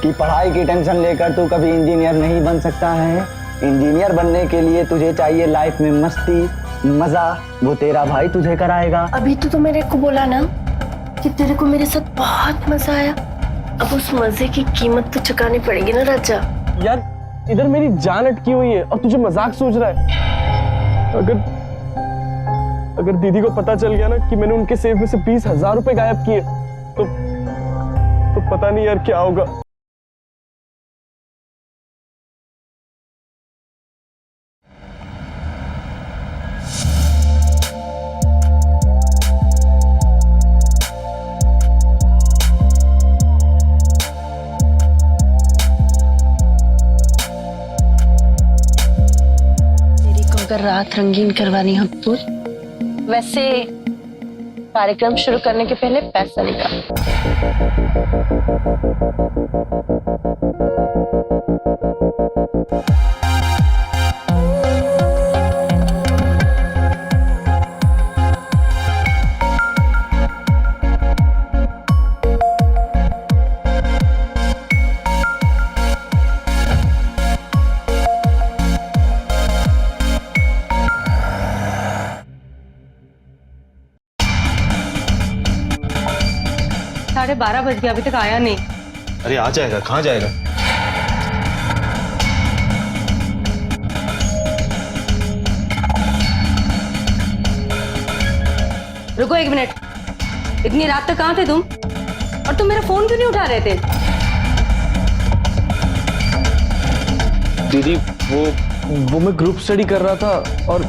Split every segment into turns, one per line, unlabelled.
कि पढ़ाई की टेंशन लेकर तू कभी इंजीनियर नहीं बन सकता है। इंजीनियर बनने के लिए तुझे चाहिए लाइफ में मस्ती, मजा, वो तेरा भाई तुझे कराएगा।
अभी तो मेरे को बोला ना कि तेरे को मेरे साथ बहुत मजा आया। अब उस मजे की कीमत तो चुकानी पड़ेगी ना राजा।
यार इधर मेरी जान अटकी हुई है और तुझे मजाक सोच रहा है। अगर दीदी को पता चल गया ना कि मैंने उनके सेव में से 20,000 रुपए गायब किए तो पता नहीं यार क्या होगा।
अगर रात रंगीन करवानी हो तो वैसे कार्यक्रम शुरू करने के पहले पैसा निकाल।
साढ़े 12 बज गए, अभी तक आया नहीं।
अरे आ जाएगा, कहाँ जाएगा?
रुको 1 मिनट, इतनी रात तक कहाँ थे तुम? और तुम मेरा फोन क्यों नहीं उठा रहे थे?
दीदी वो मैं ग्रुप स्टडी कर रहा था और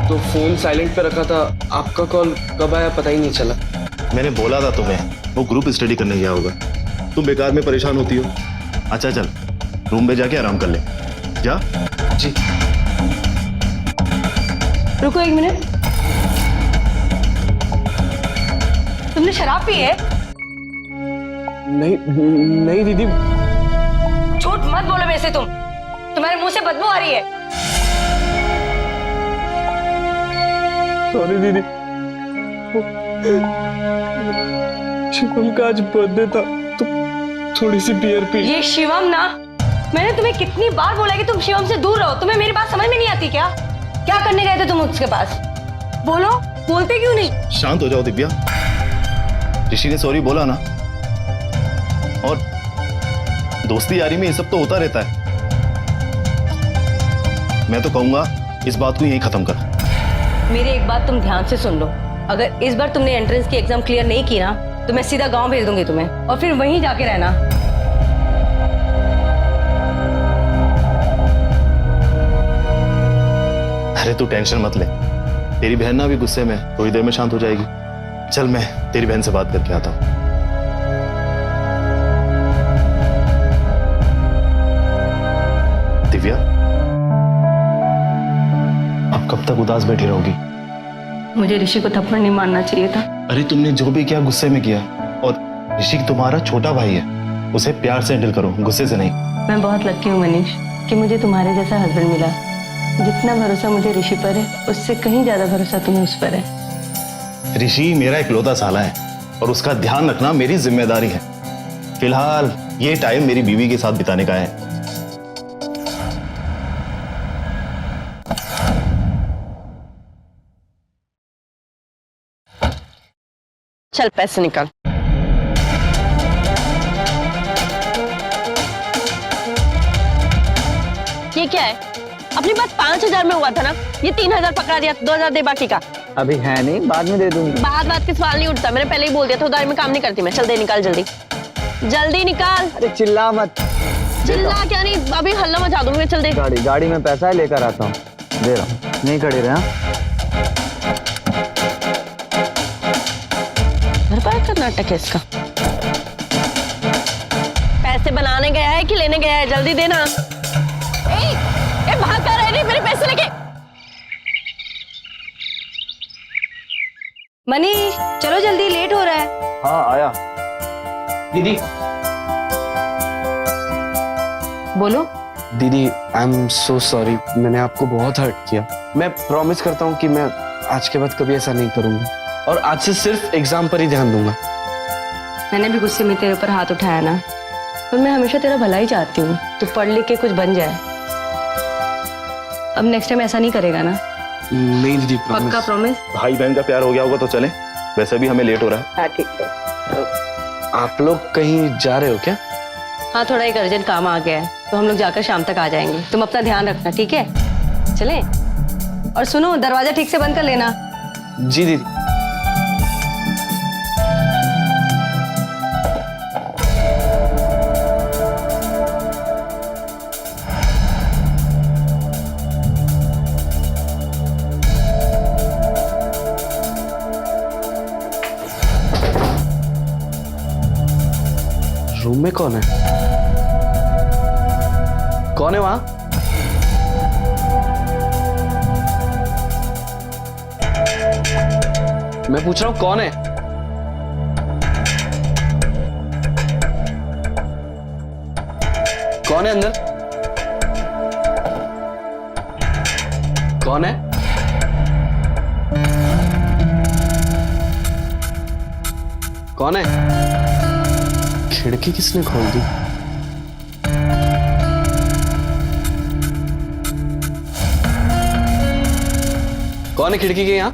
तो फोन साइलेंट पे रखा था। आपका कॉल कब आया पता ही नहीं चला।
मैंने बोला था तुम्हें, वो ग्रुप स्टडी करने गया होगा। तुम बेकार में परेशान होती हो। अच्छा चल रूम में जाके आराम कर ले, जा।
जी।
रुको 1 मिनट, तुमने शराब पी है?
नहीं दीदी।
झूठ मत बोलो मेरे से, तुम्हारे मुंह से बदबू आ रही है।
सॉरी दीदी, शिवम का आज बर्थडे था तो थोड़ी सी बियर पी।
ये शिवम ना, मैंने तुम्हें कितनी बार बोला कि तुम शिवम से दूर रहो। तुम्हें मेरी बात समझ में नहीं आती क्या? क्या करने गए थे तुम उसके पास? बोलो, बोलते क्यों नहीं?
शांत हो जाओ दिव्या। ऋषि ने सॉरी बोला ना, और दोस्ती यारी में ये सब तो होता रहता है। मैं तो कहूंगा इस बात को यहीं खत्म कर।
मेरी एक बात तुम ध्यान से सुन लो, अगर इस बार तुमने एंट्रेंस की एग्जाम क्लियर नहीं की ना तो मैं सीधा गांव भेज दूंगी तुम्हें, और फिर वहीं जाके रहना।
अरे तू टेंशन मत ले, तेरी बहन ना भी गुस्से में थोड़ी देर में शांत हो जाएगी। चल मैं तेरी बहन से बात करके आता हूं। दिव्या, अब कब तक उदास बैठी रहोगी?
मुझे ऋषि को थप्पड़ नहीं मारना चाहिए था।
अरे तुमने जो भी किया गुस्से में किया, और ऋषि तुम्हारा छोटा भाई है, उसे प्यार से हैंडल करो, गुस्से से नहीं।
मैं बहुत लकी हूँ मनीष कि मुझे तुम्हारे जैसा हस्बैंड मिला। जितना भरोसा मुझे ऋषि पर है उससे कहीं ज्यादा भरोसा तुम्हें उस पर है।
ऋषि मेरा इकलौता साला है और उसका ध्यान रखना मेरी जिम्मेदारी है। फिलहाल ये टाइम मेरी बीवी के साथ बिताने का है।
चल पैसे निकाल। ये क्या है? अपनी बात 5,000 में हुआ था ना, ये 3,000 पकड़ा दिया। 2,000 दे बाकी का।
अभी है नहीं, बाद में दे दूंगी।
बात के सवाल नहीं उठता, मैंने पहले ही बोल दिया था उधारी में काम नहीं करती मैं। चल दे, निकाल जल्दी जल्दी निकाल।
अरे चिल्ला मत।
चिल्ला क्या नहीं, अभी हल्ला मचा दूंगी मैं। चल दे।
गाड़ी में पैसा है, लेकर आता हूँ, दे रहा हूँ, नहीं खड़ी रहे।
का नाटक है इसका। पैसे बनाने गया है कि लेने गया है? जल्दी देना। ए भाग कर रहे, मेरे पैसे लेके।
मनीष चलो जल्दी, लेट हो रहा है।
हाँ आया।
दीदी
बोलो।
दीदी आई एम सो सॉरी, मैंने आपको बहुत हर्ट किया। मैं प्रॉमिस करता हूँ कि मैं आज के बाद कभी ऐसा नहीं करूंगा और आज से सिर्फ एग्जाम पर ही ध्यान दूंगा।
मैंने भी गुस्से में तेरे ऊपर हाथ उठाया ना, पर मैं हमेशा तेरा भला ही चाहती हूँ, तू पढ़ लिख के कुछ बन जाए। अब नेक्स्ट टाइम ऐसा नहीं करेगा ना?
नहीं दीदी,
पक्का प्रॉमिस?
भाई बहन का प्यार हो गया होगा तो चले, वैसे भी हमें लेट हो रहा है।
हाँ ठीक है।
आप लोग कहीं जा रहे हो क्या?
हाँ थोड़ा एक अर्जेंट काम आ गया है, तो हम लोग जाकर शाम तक आ जाएंगे। तुम अपना ध्यान रखना, ठीक है? चलें? और सुनो, दरवाजा ठीक से बंद कर लेना।
जी दीदी। रूम में कौन है? कौन है वहां? मैं पूछ रहा हूं कौन है? कौन है अंदर? कौन है? कौन है? खिड़की किसने खोल दी? कौन है खिड़की के यहां?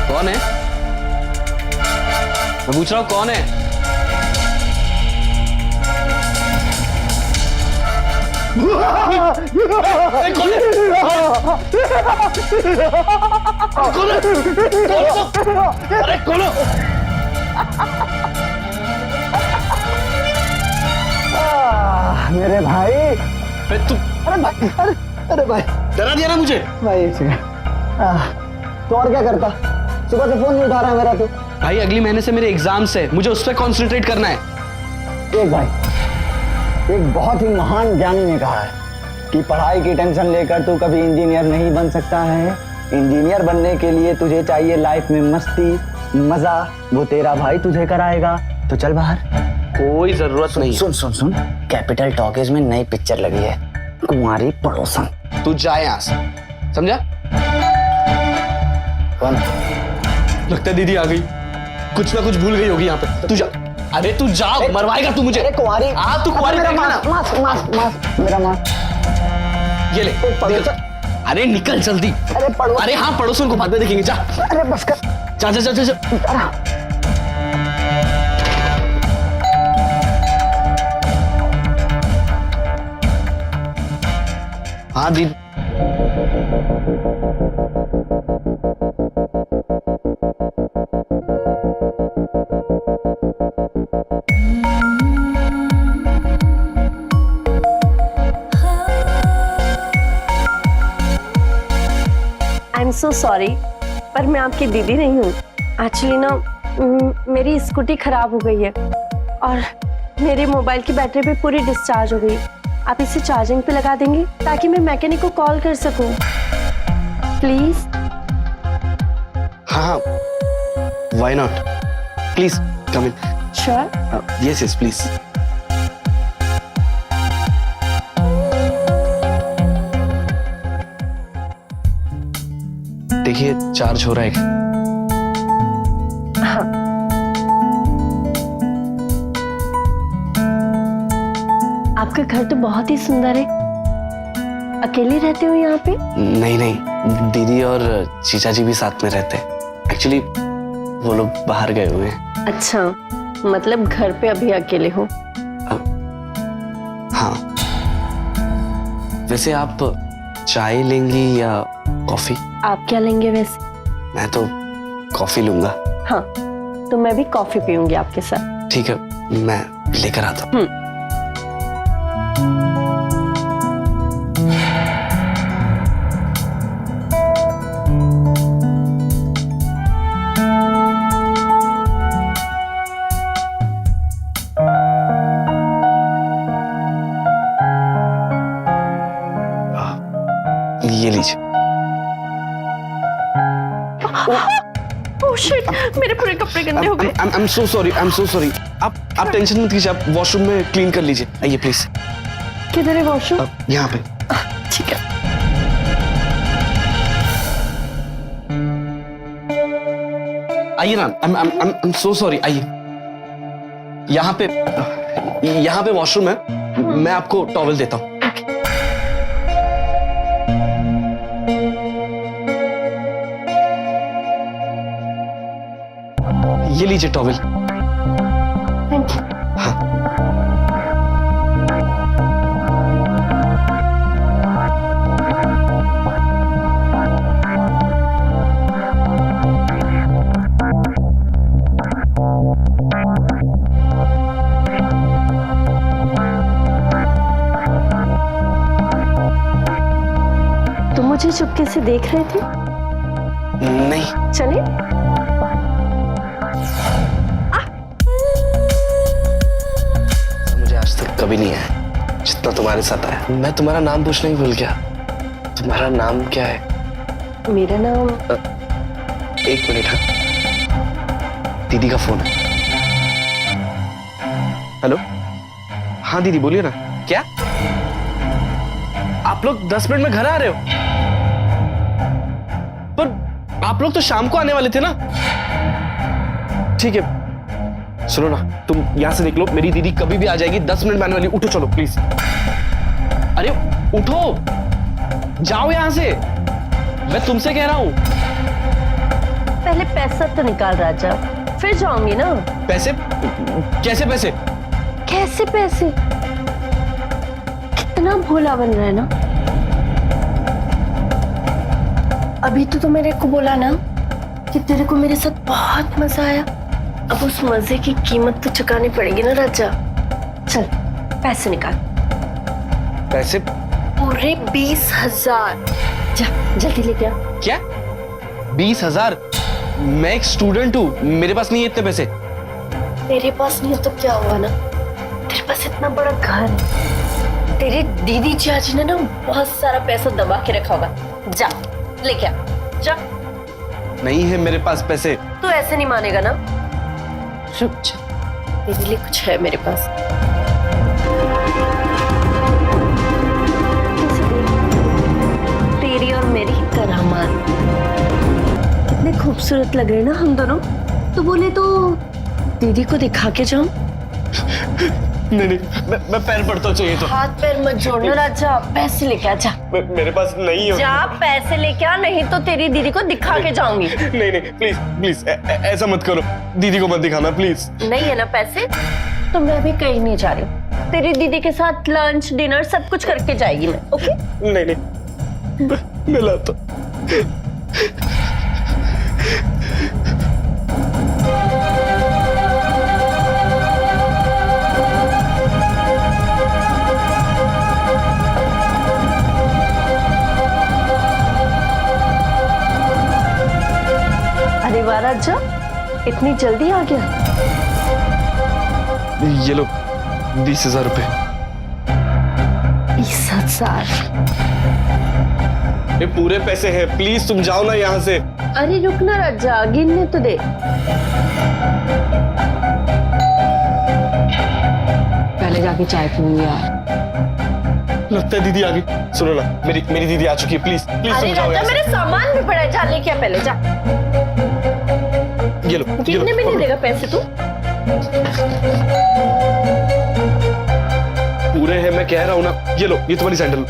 कौन है? मैं पूछ रहा हूं कौन है? अरे कौन है? कौन है? अरे कौन है?
मेरे भाई,
अरे तू
अरे भाई, अरे भाई,
डरा दिया ना मुझे।
भाई एक सेकंड। तो और क्या करता? सुबह से फोन नहीं उठा रहा है मेरा तो।
भाई अगली महीने से मेरे एग्जाम्स है, मुझे उस पर कॉन्सेंट्रेट करना है।
एक भाई, एक बहुत ही महान ज्ञानी ने कहा है कि पढ़ाई की टेंशन लेकर तू कभी इंजीनियर नहीं बन सकता है। इंजीनियर बनने के लिए तुझे चाहिए लाइफ में मस्ती, मजा, वो तेरा भाई तुझे कराएगा। तो चल बाहर।
कोई जरूरत नहीं।
सुन सुन सुन, कैपिटल टॉकीज में नई पिक्चर लगी है, कुंवारी पड़ोसन।
तू जा यहाँ से, समझा?
कौन?
लगता है दीदी आ गई, कुछ ना कुछ भूल गई होगी यहाँ पे। तू जा। अरे तू जा, मरवाएगा तू मुझे।
अरे कुंवारी।
हाँ तू कुंवारी
मेरा
देखना ना।
मास मास मास मेरा मास।
ये ले। अरे निकल जल्दी।
अरे पड़ोसन।
अरे हाँ पड़ोसन को बाद में देखेंगे, जा।
अरे बस कर।
जा जा जा जा, जा। हाँ दीदी।
आई एम सो सॉरी, पर मैं आपकी दीदी नहीं हूँ। एक्चुअली ना मेरी स्कूटी खराब हो गई है और मेरे मोबाइल की बैटरी भी पूरी डिस्चार्ज हो गई। आप इसे चार्जिंग पे लगा देंगे ताकि मैं मैकेनिक को कॉल कर सकूं, प्लीज?
हाँ हाँ, why not, please come in.
Sure?
Yes yes please. देखिए चार्ज हो रहा है।
हाँ। आपका घर तो बहुत ही सुंदर है। अकेले रहते हो यहाँ पे?
नहीं नहीं, दीदी और चीचा जी भी साथ में रहते हैं। एक्चुअली वो लोग बाहर गए हुए हैं।
अच्छा, मतलब घर पे अभी अकेले हो?
हाँ। वैसे आप चाय लेंगी या कॉफी?
आप क्या लेंगे वैसे?
मैं तो कॉफी लूंगा।
हाँ, तो मैं भी कॉफी पीऊंगी आपके साथ।
ठीक है, मैं लेकर आता हूँ। ये लीजिए।
ओह शिट, मेरे पूरे कपड़े गंदे हो गए।
I'm so sorry, I'm so sorry। आप आप टेंशन मत कीजिए, आप वॉशरूम में क्लीन कर लीजिए। आइए प्लीज।
किधर है वॉशरूम?
यहाँ पे।
ठीक है।
आइए ना, I'm so sorry, आइए। यहाँ पे वॉशरूम है, मैं आपको टॉवल देता हूँ। ये लीजिए टॉवल।
Thank you. तुम मुझे चुपके से देख रहे थे?
नहीं,
चले?
मुझे आज तक कभी नहीं आया जितना तुम्हारे साथ आया। मैं तुम्हारा नाम पूछना ही भूल गया। तुम्हारा नाम क्या है?
मेरा नाम
एक मिनट। हाँ, दीदी का फोन है। हेलो, हाँ दीदी बोलिए ना। क्या आप लोग 10 मिनट में घर आ रहे हो? पर आप लोग तो शाम को आने वाले थे ना। ठीक है, सुनो ना, तुम यहां से निकलो, मेरी दीदी कभी भी आ जाएगी। 10 मिनट में आने वाली। उठो, चलो प्लीज। अरे उठो, जाओ यहां से, मैं तुमसे कह रहा हूं।
पहले पैसा तो निकाल राजा, फिर जाऊंगी ना।
पैसे? कैसे पैसे?
कैसे पैसे? कितना भोला बन रहा है ना। अभी तो मेरे को बोला ना कि तेरे को मेरे साथ बहुत मजा आया। अब उस मजे की कीमत तो चुकानी पड़ेगी ना राजा। चल पैसे निकाल।
पैसे?
पूरे 20,000। जा जल्दी लेके आ।
क्या 20,000? मैं एक स्टूडेंट हूँ, मेरे पास नहीं है इतने पैसे।
तेरे पास नहीं है तो क्या हुआ ना, तेरे पास इतना बड़ा घर है। तेरे दीदी चाची ने ना बहुत सारा पैसा दबा के रखा होगा। जा लेके आ, जा।
नहीं है मेरे पास पैसे।
तू ऐसे नहीं मानेगा ना। रुक जा, तेरे लिए कुछ है मेरे पास। तेरी और मेरी करामात। कितने खूबसूरत लग रहे हैं ना हम दोनों। तो बोले तो दीदी को दिखा के जाऊं?
नहीं, मैं पैर पड़ता चाहिए तो।
हाथ पैर मत जोड़ना राजा, पैसे लेके आ। जा
मेरे पास नहीं है।
जा पैसे लेके आ, नहीं तो तेरी दीदी को दिखा के जाऊंगी।
नहीं, प्लीज प्लीज ऐसा मत करो, दीदी को मत दिखाना प्लीज।
नहीं है ना पैसे तो मैं भी कहीं नहीं जा रही हूँ। तेरी दीदी के साथ लंच डिनर सब कुछ करके जाएगी मैं। ओके?
नहीं, मैं लाता।
अरे वाह राजा, इतनी जल्दी आ गया।
ये लो 20,000 रुपए।
20,000?
ये पूरे पैसे हैं, प्लीज तुम जाओ ना यहाँ से।
अरे रुक ना राजा, गिनने तो दे। पहले जाके चाय पीऊंगी यार।
लगता है दीदी आ गई। सुनो ना, मेरी दीदी आ चुकी है, प्लीज प्लीज
अरे
तुम जाओ
राजा,
यहाँ से।
मेरे सामान भी पड़ा है, जा लेके आ पहले जा।
ये लो,
गिनने में नहीं देगा पैसे तू?
पूरे हैं, मैं कह रहा हूँ ना। ये लो, ये तुम्हारी सैंडल।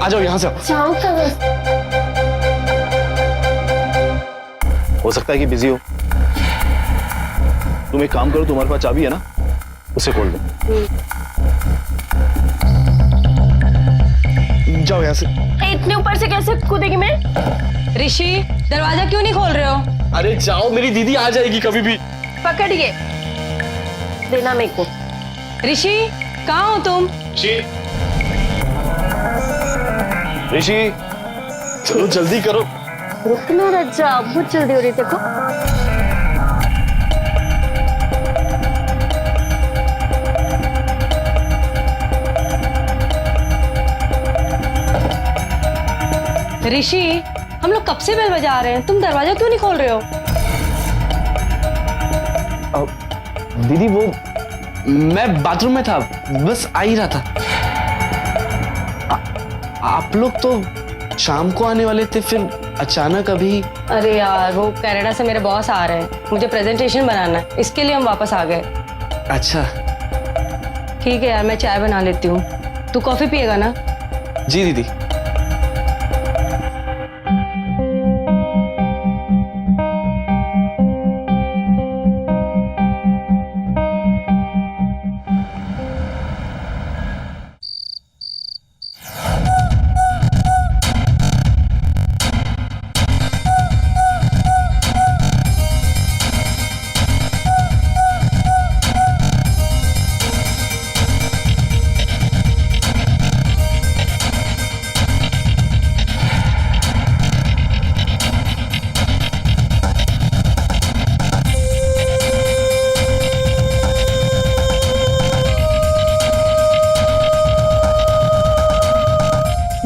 आ जाओ यहाँ से।
जाओ कहाँ?
हो सकता है कि बिजी हो। तुम एक काम करो, तुम्हारे पास चाबी है ना, उसे खोल दो।
जाओ यहाँ से।
इतने ऊपर से कैसे कूदेगी मैं?
ऋषि, दरवाजा क्यों नहीं खोल रहे हो?
अरे जाओ, मेरी दीदी आ जाएगी कभी भी।
पकड़िए।
देना मेरे को।
ऋषि, कहाँ हो तुम?
ऋषि,
चलो जल्दी करो।
रुकना राजा, बहुत जल्दी हो रही देखो।
ऋषि, हम लोग कब से बेल बजा रहे हैं, तुम दरवाजा क्यों नहीं खोल रहे हो?
दीदी वो
मैं बाथरूम में था, बस आ ही रहा था। आप लोग तो शाम को आने वाले थे, फिर अचानक अभी।
अरे यार वो कनाडा से मेरे बॉस आ रहे हैं, मुझे प्रेजेंटेशन बनाना है, इसके लिए हम वापस आ गए।
अच्छा
ठीक है यार, मैं चाय बना लेती हूँ, तू कॉफी पिएगा ना?
जी दीदी।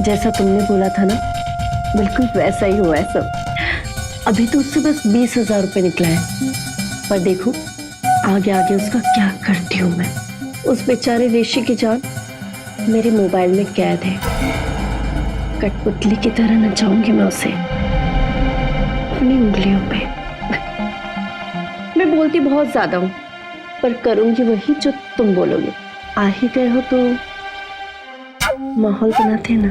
जैसा तुमने बोला था ना, बिल्कुल वैसा ही हुआ है सब। अभी तो उससे बस 20,000 रुपये निकला है, पर देखो आगे आगे उसका क्या करती हूँ मैं। उस बेचारे ऋषि की जान मेरे मोबाइल में कैद है, कठपुतली की तरह नचाऊंगी मैं उसे अपनी उंगलियों पे। मैं बोलती बहुत ज्यादा हूँ, पर करूंगी वही जो तुम बोलोगे। आ ही गए हो तो माहौल बनाते हैं ना।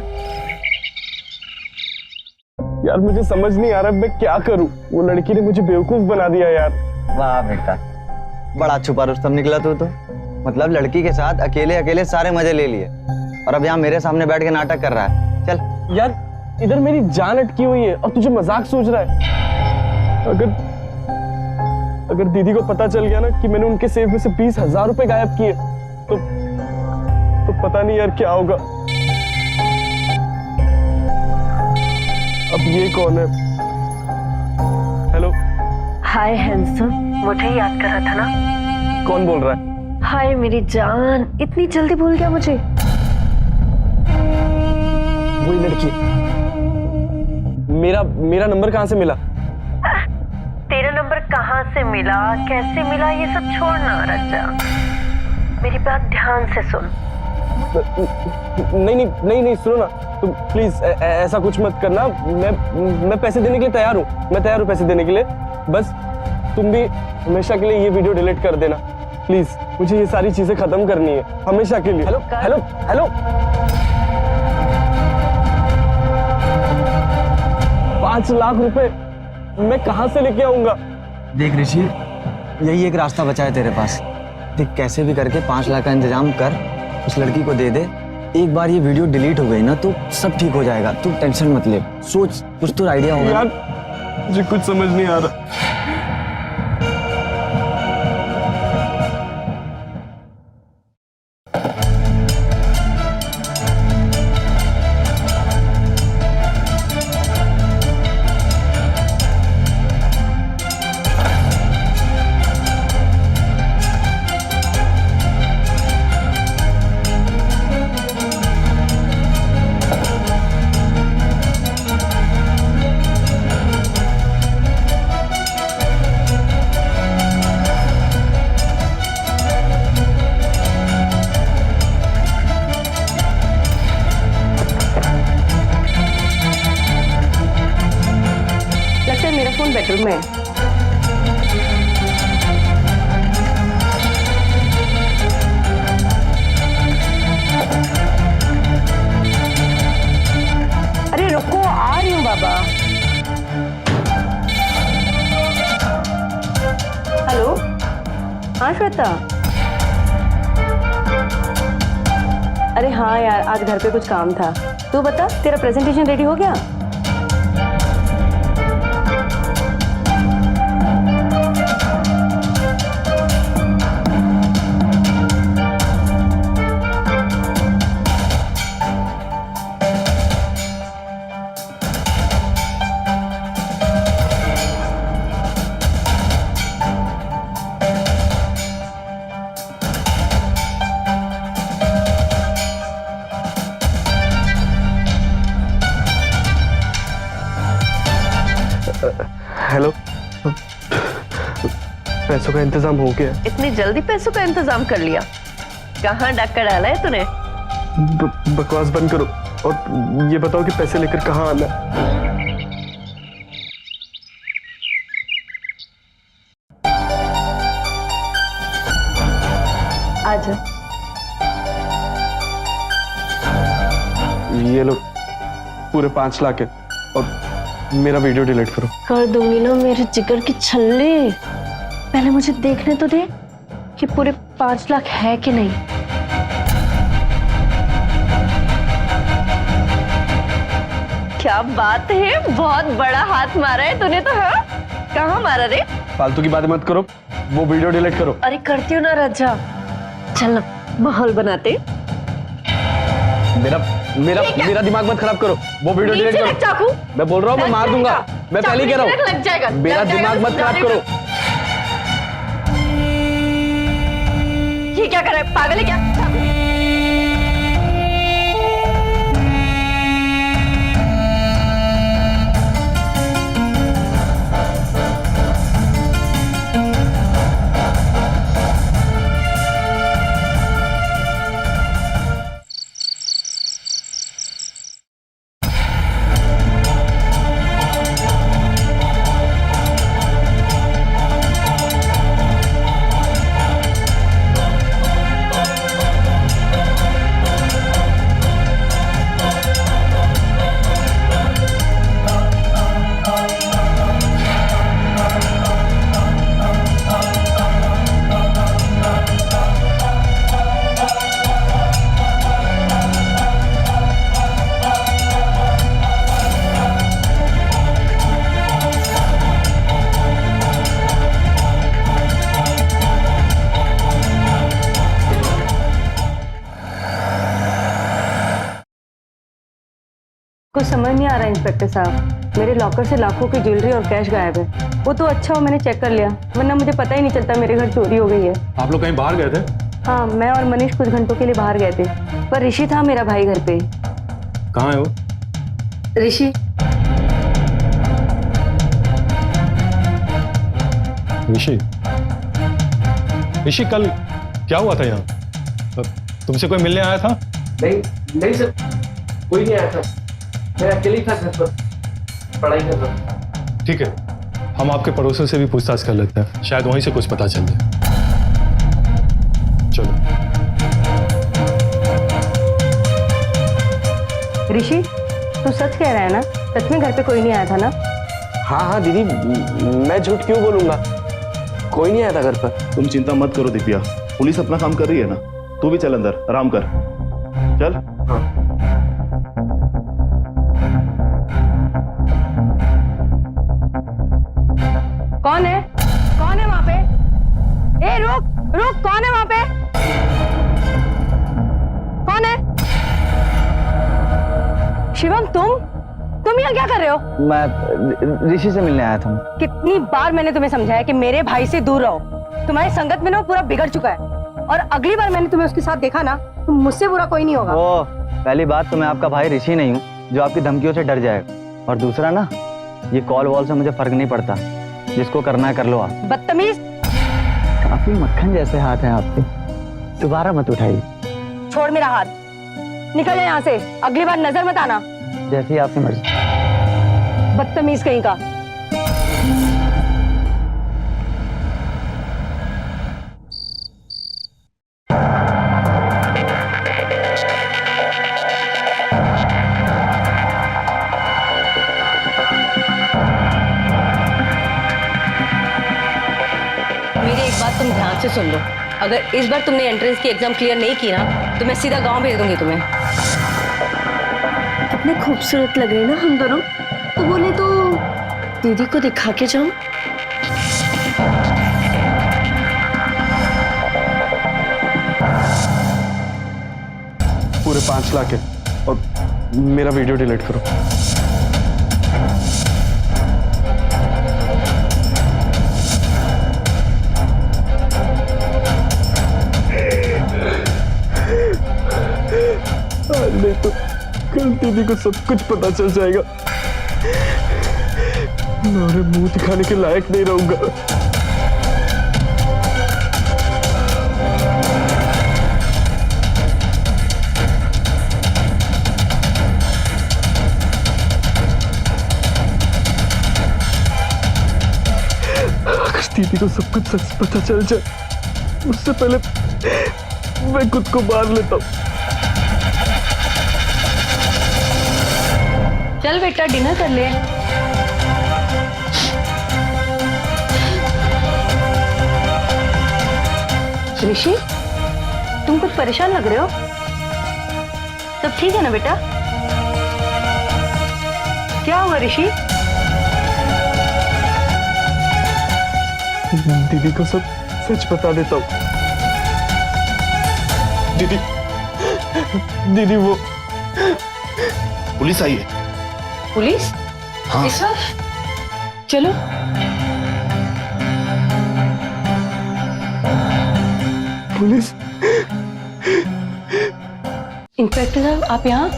यार मुझे समझ नहीं आ रहा मैं क्या करूं, वो लड़की ने मुझे बेवकूफ बना दिया यार।
वाह बेटा, बड़ा छुपा रुस्तम निकला तू तो। मतलब लड़की के साथ अकेले अकेले सारे मजे ले लिए और अब यहाँ मेरे सामने बैठ के नाटक कर रहा है। चल
यार इधर मेरी जान अटकी हुई है और तुझे मजाक सोच रहा है। अगर दीदी को पता चल गया ना कि मैंने उनके सेव में से 20,000 रुपए गायब किए तो पता नहीं यार क्या होगा। अब ये कौन है? हेलो।
हाय हैंडसम, मुझे याद कर रहा था ना?
कौन बोल रहा है?
हाय मेरी जान, इतनी जल्दी भूल गया मुझे?
वही लड़की। मेरा नंबर कहाँ से मिला?
तेरा नंबर कहाँ से मिला, कैसे मिला, ये सब छोड़ना रज्जा, मेरी बात ध्यान से सुन।
नहीं सुनो ना तुम प्लीज, ऐसा कुछ मत करना। मैं पैसे देने के लिए तैयार हूँ, मैं तैयार हूँ पैसे देने के लिए। बस तुम भी हमेशा के लिए ये वीडियो डिलीट कर देना प्लीज। मुझे ये सारी चीजें खत्म करनी है हमेशा के लिए। Hello hello hello. 5 लाख रुपए मैं कहाँ से लेके आऊंगा?
देख ऋषि, यही एक रास्ता बचा है तेरे पास। देख कैसे भी करके 5 लाख का इंतजाम कर, उस लड़की को दे दे। एक बार ये वीडियो डिलीट हो गई ना तो सब ठीक हो जाएगा। तू टेंशन मत ले, सोच कुछ तो आइडिया होगा।
यार मुझे कुछ समझ नहीं आ रहा।
बेडरूम में। अरे रुको, आ रही हूँ बाबा। हेलो, हाँ श्वेता। अरे हाँ यार, आज घर पे कुछ काम था। तू बता, तेरा प्रेजेंटेशन रेडी हो गया?
पैसों का इंतजाम हो गया।
इतनी जल्दी पैसों का इंतजाम कर लिया? कहाँ डक्का डाला है तूने?
बकवास बंद करो और ये बताओ कि पैसे लेकर कहाँ आना है?
आजा।
ये लो पूरे 5 लाख है और मेरा वीडियो डिलीट करो।
कर दूंगी ना मेरे जिगर की छल्ले। पहले मुझे देखने तो दे कि पूरे 5 लाख है कि नहीं। क्या बात है, बहुत बड़ा हाथ मारा है तूने तो। हाँ, कहाँ मारा रे?
फालतू की बातें मत करो, वो वीडियो डिलीट करो।
अरे करती हूँ ना राजा। चल ना माहौल बनाते।
मेरा दिमाग मत खराब करो, वो वीडियो डिलीट करो।
चाकू
मैं बोल रहा हूँ मैं मार दूंगा, मैं पहले ही कह रहा हूँ।
लग जाएगा।
मेरा दिमाग मत खराब करो।
ये क्या कर रहा है, पागल है क्या?
कुछ समझ नहीं आ रहा इंस्पेक्टर साहब, मेरे लॉकर से लाखों की ज्वेलरी और कैश गायब है। वो तो अच्छा हो मैंने चेक कर लिया, वरना मुझे पता ही नहीं चलता मेरे घर चोरी हो गई है।
आप लोग कहीं बाहर गए थे?
हाँ, मैं और मनीष कुछ घंटों के लिए बाहर गए थे, पर ऋषि था मेरा भाई घर पे।
कहाँ है वो?
ऋषि
ऋषि? ऋषि कल क्या हुआ था यहाँ? तुमसे कोई मिलने आया था?
नहीं सर, कोई नहीं आया था, मैं अकेले ही था घर पर, पढ़ाई कर रहा था।
ठीक है, हम आपके पड़ोसियों से भी पूछताछ कर लेते हैं, शायद वहीं से कुछ पता चल जाए। चलो।
ऋषि, तू सच कह रहा है ना? सच में घर पे कोई नहीं आया था ना?
हाँ दीदी, मैं झूठ क्यों बोलूंगा, कोई नहीं आया था घर पर।
तुम चिंता मत करो दिव्या, पुलिस अपना काम कर रही है ना। तू भी चल अंदर, आराम कर। चल। हाँ।
कौन है? कौन है वहां पे? ए रुक रुक, कौन है वहां पे? कौन है? शिवम, तुम यहाँ क्या कर रहे हो?
मैं ऋषि से मिलने आया था।
कितनी बार मैंने तुम्हें समझाया कि मेरे भाई से दूर रहो। तुम्हारी संगत में ना वो पूरा बिगड़ चुका है, और अगली बार मैंने तुम्हें उसके साथ देखा ना, तो मुझसे बुरा कोई नहीं होगा।
ओ, पहली बात तो मैं आपका भाई ऋषि नहीं हूँ जो आपकी धमकियों से डर जाएगा, और दूसरा ना, ये कॉल वॉल से मुझे फर्क नहीं पड़ता, जिसको करना है कर लो आप।
बदतमीज।
काफी मक्खन जैसे हाथ हैं आपके, दोबारा मत उठाइए।
छोड़ मेरा हाथ, निकल जाए यहाँ से, अगली बार नजर मत आना।
जैसी आपकी मर्जी।
बदतमीज कहीं का।
मेरी एक बात तुम ध्यान से सुन लो, अगर इस बार तुमने एंट्रेंस की एग्जाम क्लियर नहीं की ना, तो मैं सीधा गांव भेज दूंगी तुम्हें। कितने खूबसूरत लग रहे हैं ना हम दोनों, तो बोले तो दीदी को दिखा के जाऊं।
पूरे 5 लाख है और मेरा वीडियो डिलीट करो। आज नहीं तो कल दीदी को सब कुछ पता चल जाएगा, मैं उन्हें मुंह दिखाने के लायक नहीं रहूंगा। दीदी को सब कुछ सच पता चल जाए उससे पहले मैं खुद को मार लेता हूँ।
चल बेटा डिनर कर ले। ऋषि, तुम कुछ परेशान लग रहे हो। सब ठीक है ना बेटा? क्या हुआ ऋषि?
दीदी को सब सच बता देता हूँ। दीदी वो
पुलिस आई है।
पुलिस?
हाँ।
इस वक्त? चलो।
पुलिस?
इंस्पेक्टर साहब आप यहाँ?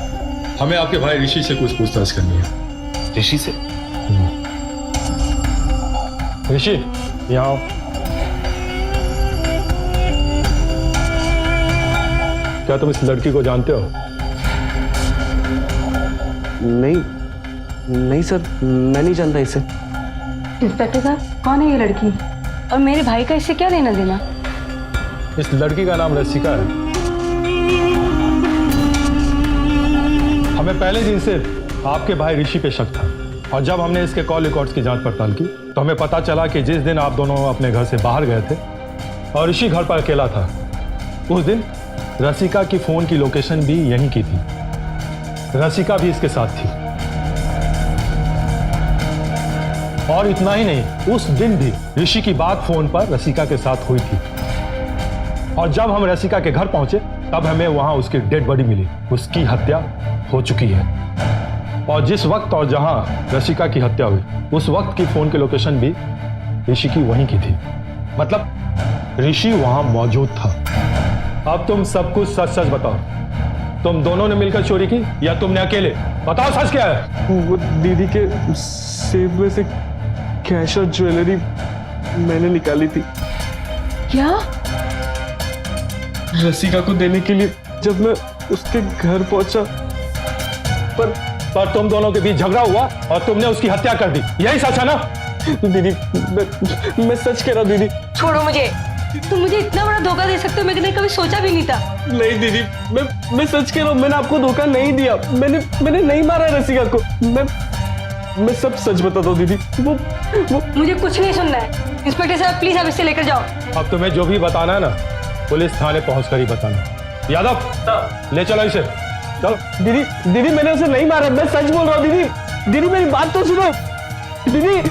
हमें आपके भाई ऋषि से कुछ पूछताछ करनी है।
ऋषि से?
ऋषि यहाँ आओ। क्या तुम इस लड़की को जानते हो?
नहीं सर, मैं नहीं जानता इसे।
इंस्पेक्टर साहब कौन है ये लड़की और मेरे भाई का इससे क्या लेना देना?
इस लड़की का नाम रसिका है। हमें पहले दिन से आपके भाई ऋषि पे शक था और जब हमने इसके कॉल रिकॉर्ड्स की जांच पड़ताल की तो हमें पता चला कि जिस दिन आप दोनों अपने घर से बाहर गए थे और ऋषि घर पर अकेला था, उस दिन रसिका की फोन की लोकेशन भी यहीं की थी। रसिका भी इसके साथ थी। और इतना ही नहीं, उस दिन भी ऋषि की बात फोन पर रसिका के साथ हुई थी और जब हम रसिका के घर पहुंचे तब हमें वहां उसकी डेड बॉडी मिली। उसकी हत्या हो चुकी है और जिस वक्त और जहां रसिका की हत्या हुई उस वक्त की फोन की लोकेशन भी ऋषि की वहीं की थी। मतलब ऋषि वहां मौजूद था। अब तुम सब कुछ सच सच बताओ। तुम दोनों ने मिलकर चोरी की या तुमने अकेले? बताओ सच क्या है।
वो दीदी के सेब में से कैश और ज्वेलरी मैंने निकाली थी
क्या?
रसिका को देने के लिए जब मैं उसके घर पहुंचा
पर तुम दोनों के बीच झगड़ा हुआ और तुमने उसकी हत्या कर दी, यही सच है ना?
दीदी मैं सच कह रहा हूँ दीदी।
छोड़ो मुझे। तुम मुझे इतना बड़ा धोखा दे सकते हो, मैंने कभी सोचा भी नहीं था।
नहीं दीदी, मैं सच कह रहा हूँ, मैंने आपको धोखा नहीं दिया। मैंने नहीं मारा रसिका को। मैं सब सच बताता हूँ दीदी। वो
मुझे कुछ नहीं सुनना है। इंस्पेक्टर साहब प्लीज आप इसे लेकर जाओ।
अब तुम्हें जो भी बताना है ना पुलिस थाने पहुंचकर ही बताना। यादव ले चलो इसे, चलो।
दीदी मैंने उसे नहीं मारा, मैं सच बोल रहा हूँ दीदी मेरी बात तो सुनो दीदी।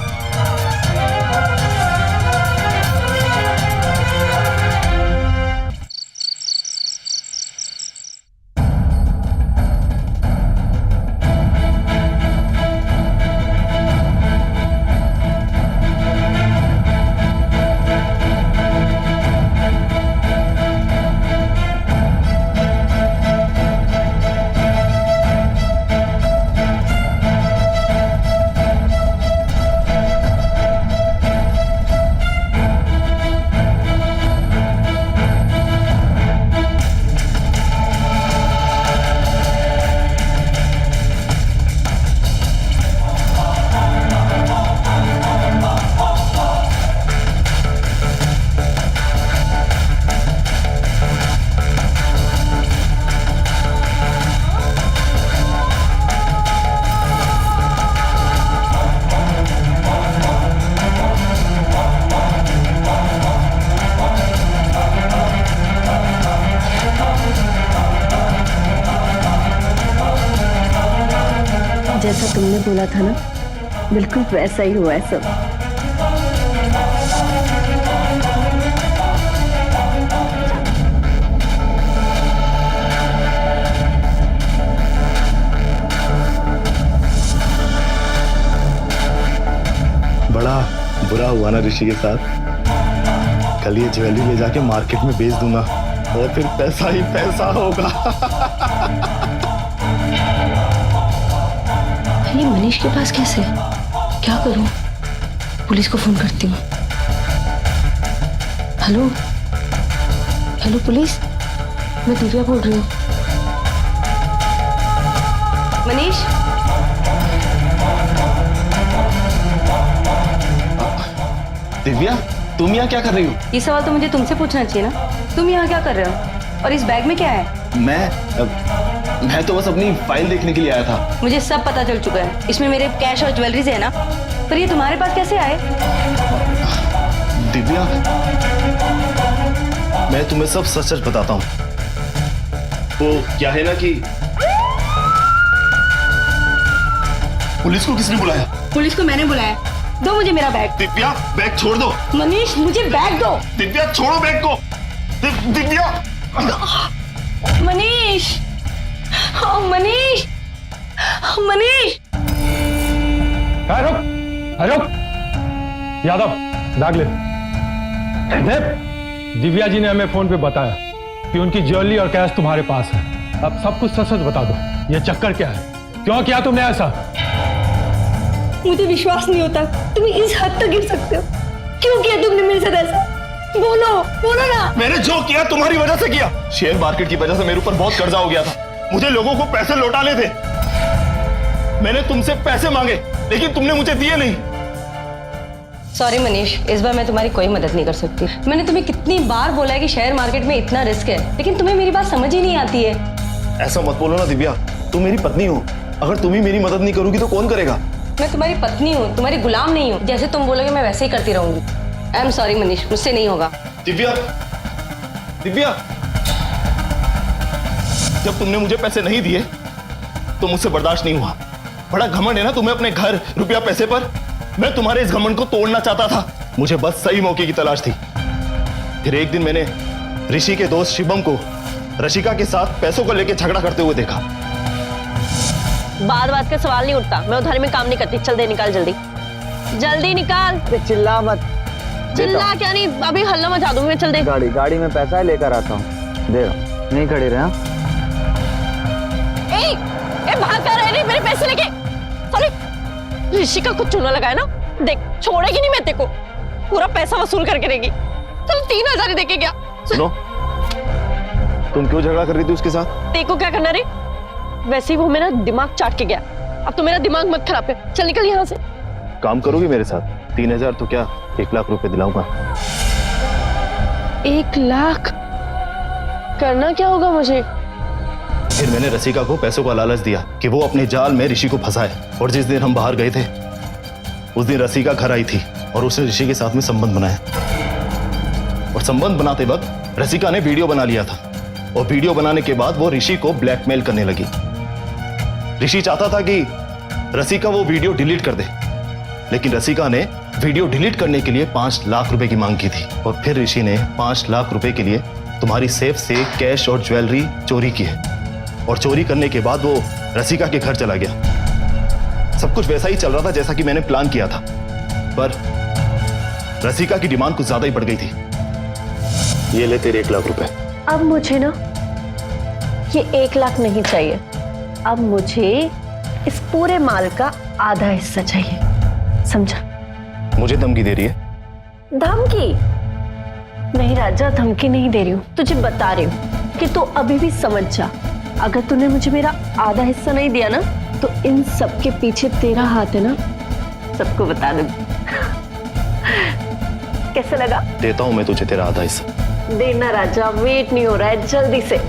जैसा तुमने बोला था ना, बिल्कुल वैसा ही हुआ है सब।
बड़ा बुरा हुआ ना ऋषि के साथ। कल ये ज्वेलरी ले जाके मार्केट में बेच दूंगा और फिर पैसा ही पैसा होगा।
ये मनीष के पास कैसे? क्या करूं? पुलिस को फोन करती हूँ। हेलो हेलो पुलिस, मैं दिव्या बोल रही हूँ। मनीष,
दिव्या
तुम यहाँ क्या कर रही हो?
ये सवाल तो मुझे तुमसे पूछना चाहिए ना। तुम यहाँ क्या कर रहे हो? और इस बैग में क्या है?
मैं तो बस अपनी फाइल देखने के लिए आया था।
मुझे सब पता चल चुका है। इसमें मेरे कैश और ज्वेलरीज है ना, पर ये तुम्हारे पास कैसे आए?
दिव्या, मैं तुम्हें सब सच सच बताता हूँ। वो क्या है ना कि पुलिस को किसने बुलाया?
पुलिस को मैंने बुलाया। दो मुझे मेरा बैग।
दिव्या, बैग छोड़ दो।
मनीष, मुझे बैग दो।
दिव्या, छोड़ो बैग को। दिव्या,
मनीष, मनीष, मनीष।
रुक यादव, बैग ले। दिव्या जी ने हमें फोन पे बताया कि उनकी ज्वेलरी और कैश तुम्हारे पास है। अब सब कुछ सच सच बता दो, ये चक्कर क्या है? क्यों किया तुमने ऐसा?
मुझे विश्वास नहीं होता तुम इस हद तक गिर सकते हो। क्यों किया तुमने मेरे साथ ऐसा? बोलो, बोलो ना।
मैंने जो किया तुम्हारी वजह से किया। शेयर मार्केट की वजह से मेरे ऊपर बहुत कर्जा हो गया था। मुझे लोगों को पैसे लौटाने थे। मैंने तुमसे पैसे मांगे, लेकिन तुमने मुझे दिए नहीं।
सॉरी मनीष, इस बार मैं तुम्हारी कोई मदद नहीं कर सकती। मैंने तुम्हें कितनी बार बोला है कि शेयर मार्केट में इतना रिस्क है, लेकिन तुम्हें मेरी बात समझ ही नहीं आती है।
ऐसा मत बोलो ना दिव्या, तुम मेरी पत्नी हो। अगर तुम ही मेरी मदद नहीं करोगी तो कौन करेगा?
मैं तुम्हारी पत्नी हूँ, तुम्हारी गुलाम नहीं हूँ। जैसे तुम बोलोगे मैं वैसे ही करती रहूंगी। आई एम सॉरी मनीष, मुझसे नहीं होगा।
दिव्या, दिव्या, जब तुमने मुझे पैसे नहीं दिए तो मुझसे बर्दाश्त नहीं हुआ। बड़ा घमंड है ना तुम्हें अपने घर, रुपया, पैसे पर। मैं तुम्हारे इस घमंड को तोड़ना चाहता था। मुझे बस सही मौके की तलाश थी। फिर एक दिन मैंने ऋषि के दोस्त शिवम को रशिका के साथ पैसों को लेकर झगड़ा करते हुए देखा।
बात बात का सवाल नहीं उठता। मैं उधारी में काम नहीं करती। चल दे, निकाल जल्दी, जल्दी निकाल।
चिल्ला मत।
चिल्ला क्या नहीं, अभी हल्ला मचा दूंगी मैं। चल दे।
गाड़ी में पैसा है, लेकर आता हूँ। दे रहा, नहीं खड़ी रहे।
ए भाग कर रहे मेरे पैसे लेके। सॉरी, ऋषि का कुछ चूना लगाया ना, देख छोड़ेगी नहीं मैं तेरे को। पूरा पैसा वसूल करके रहेगी। चल 3000 ही देके गया।
सुनो, तुम क्यों झगड़ा कर रही थी उसके साथ?
तेरे को क्या करना रे? वैसे ही वो मेरा दिमाग चाट के गया। अब तो मेरा दिमाग मत खराब कर। चल निकल यहाँ से।
काम करोगी मेरे साथ? 3000 तो क्या 1 लाख रुपए दिलाऊंगा।
1 लाख? करना क्या होगा मुझे?
फिर मैंने रसिका को पैसों का लालच दिया कि वो अपने जाल में ऋषि को फंसाए। और जिस दिन हम बाहर गए थे उस दिन रसिका घर आई थी और उसने ऋषि के साथ में संबंध बनाया। और संबंध बनाते वक्त रसिका ने वीडियो बना लिया था। और वीडियो बनाने के बाद वो ऋषि को ब्लैकमेल करने लगी। ऋषि चाहता था कि रसिका वो वीडियो डिलीट कर दे, लेकिन रसिका ने वीडियो डिलीट करने के लिए 5 लाख रुपए की मांग की थी। और फिर ऋषि ने 5 लाख रुपए के लिए तुम्हारी सेफ से कैश और ज्वेलरी चोरी की है। और चोरी करने के बाद वो रसिका के घर चला गया। सब कुछ वैसा ही चल रहा था जैसा कि मैंने प्लान किया था, पर रसिका की डिमांड कुछ ज्यादा ही बढ़ गई थी। ये ले तेरे 1 लाख रुपए।
अब मुझे ना ये 1 लाख नहीं चाहिए। अब मुझे इस पूरे माल का आधा हिस्सा चाहिए, समझा?
मुझे धमकी दे रही है?
धमकी नहीं राजा, धमकी नहीं दे रही हूँ, तुझे बता रही हूँ कि तू अभी भी समझ जा। अगर तूने मुझे मेरा आधा हिस्सा नहीं दिया ना, तो इन सब के पीछे तेरा हाथ है ना, सबको बता दूंगी। कैसा लगा?
देता हूं मैं तुझे तेरा आधा हिस्सा।
देना राजा, वेट नहीं हो रहा है, जल्दी से।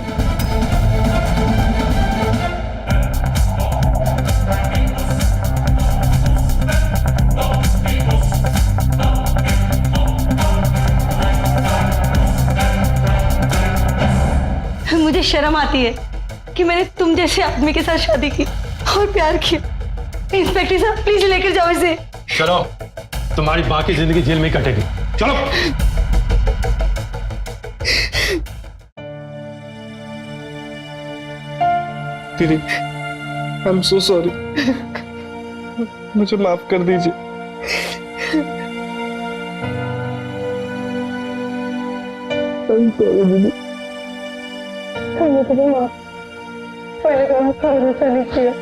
मुझे शर्म आती है कि मैंने तुम जैसे आदमी के साथ शादी की और प्यार किया। इंस्पेक्टर साहब प्लीज लेकर जाओ इसे।
चलो, तुम्हारी बाकी जिंदगी जेल में कटेगी। चलो।
दीदी, आई एम सो सॉरी। मुझे माफ कर दीजिए।
मैंने तुम्हें माफ पहले कहा, भरोसा नहीं किया।